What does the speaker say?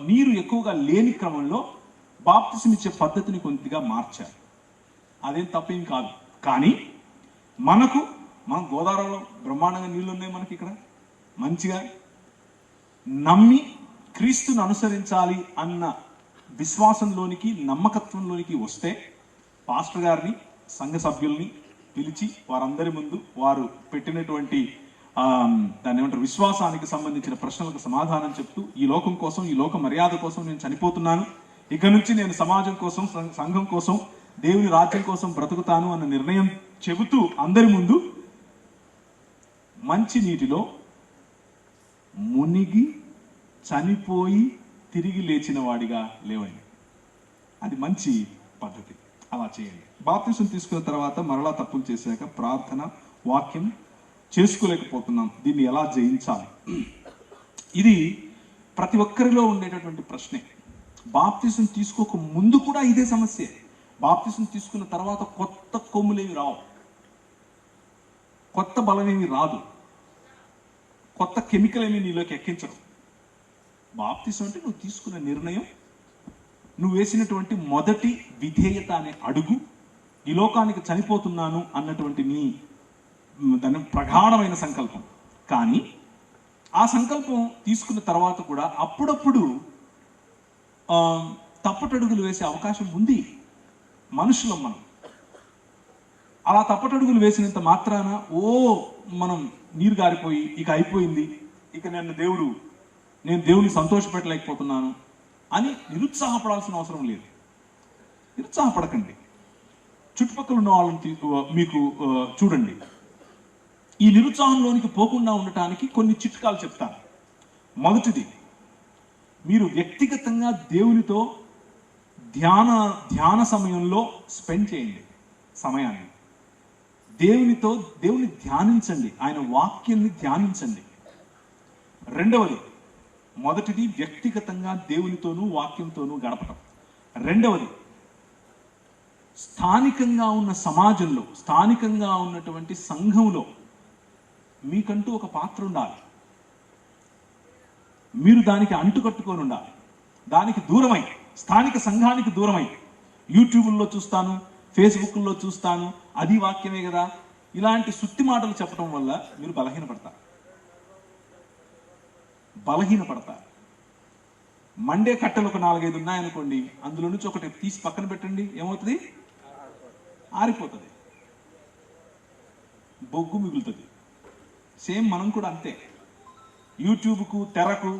నీరు ఎక్కువగా లేని క్రమంలో బాప్తిసం ఇచ్చే పద్ధతిని కొద్దిగా మార్చారు. అదేం తప్పేం కాదు. కానీ మన గోదావరిలో బ్రహ్మాండంగా నీళ్లు ఉన్నాయి. మనకి ఇక్కడ మంచిగా నమ్మి క్రీస్తుని అనుసరించాలి అన్న విశ్వాసంలోనికి, నమ్మకత్వంలోనికి వస్తే పాస్టర్ గారిని, సంఘ సభ్యుల్ని పిలిచి వారందరి ముందు వారు పెట్టినటువంటి దాన్ని ఏమంటారు, విశ్వాసానికి సంబంధించిన ప్రశ్నలకు సమాధానం చెప్తూ, ఈ లోకం కోసం, ఈ లోక మర్యాద కోసం నేను చనిపోతున్నాను, ఇక నుంచి నేను సమాజం కోసం, సంఘం కోసం, దేవుని రాజ్యం కోసం బ్రతుకుతాను అన్న నిర్ణయం చెబుతూ అందరి ముందు మంచి నీటిలో మునిగి చనిపోయి తిరిగి లేచిన వాడిగా లేవండి. అది మంచి పద్ధతి. అలా చేయండి. బాప్తిసం తీసుకున్న తర్వాత మరలా తప్పులు చేశాక ప్రార్థన, వాక్యం చేసుకోలేకపోతున్నాం. దీన్ని ఎలా జయించాలి? ఇది ప్రతి ఒక్కరిలో ఉండేటటువంటి ప్రశ్నే. బాప్తిసం తీసుకోక ముందు కూడా ఇదే సమస్య. బాప్తిసం తీసుకున్న తర్వాత కొత్త కొమ్ములేవి రావు, కొత్త బలమేమి రాదు, కొత్త కెమికల్ ఏమి నీలోకి ఎక్కించరు. బాప్తిసం అంటే నువ్వు తీసుకున్న నిర్ణయం, నువ్వు వేసినటువంటి మొదటి విధేయత అనే అడుగు, ఈ లోకానికి చనిపోతున్నాను అన్నటువంటి దాని ప్రగాఢమైన సంకల్పం. కానీ ఆ సంకల్పం తీసుకున్న తర్వాత కూడా అప్పుడప్పుడు తప్పటడుగులు వేసే అవకాశం ఉంది. మనుషులం మనం. అలా తప్పటడుగులు వేసినంత మాత్రాన మనం నీరు గారిపోయి ఇక అయిపోయింది, ఇక నేను దేవుని సంతోషపెట్టలేకపోతున్నాను అని నిరుత్సాహపడాల్సిన అవసరం లేదు. నిరుత్సాహపడకండి. చుట్టుపక్కల ఉన్న వాళ్ళని మీకు చూడండి. ఈ నిరుత్సాహంలోనికి పోకుండా ఉండటానికి కొన్ని చిట్కాలు చెప్తాను. మొదటిది, మీరు వ్యక్తిగతంగా దేవునితో ధ్యాన సమయంలో స్పెండ్ చేయండి సమయాన్ని. దేవుని ధ్యానించండి, ఆయన వాక్యాన్ని ధ్యానించండి. రెండవది, మొదటిది వ్యక్తిగతంగా దేవునితోనూ వాక్యంతోనూ గడపటం. రెండవది, స్థానికంగా ఉన్న సమాజంలో, స్థానికంగా ఉన్నటువంటి సంఘంలో మీకంటూ ఒక పాత్ర ఉండాలి. మీరు దానికి అంటుకట్టుకొని ఉండాలి. దానికి దూరమై, స్థానిక సంఘానికి దూరమై యూట్యూబ్లో చూస్తాను, ఫేస్బుక్లో చూస్తాను, అది వాక్యమే కదా, ఇలాంటి సుత్తి మాటలు చెప్పడం వల్ల మీరు బలహీనపడతారు. మండే కట్టెలు ఒక 4-5 ఉన్నాయనుకోండి, అందులో నుంచి ఒకటి తీసి పక్కన పెట్టండి, ఏమవుతుంది? ఆరిపోతుంది, బొగ్గు మిగులుతుంది. సేమ్ మనం కూడా అంతే. యూట్యూబ్కు, తెరకు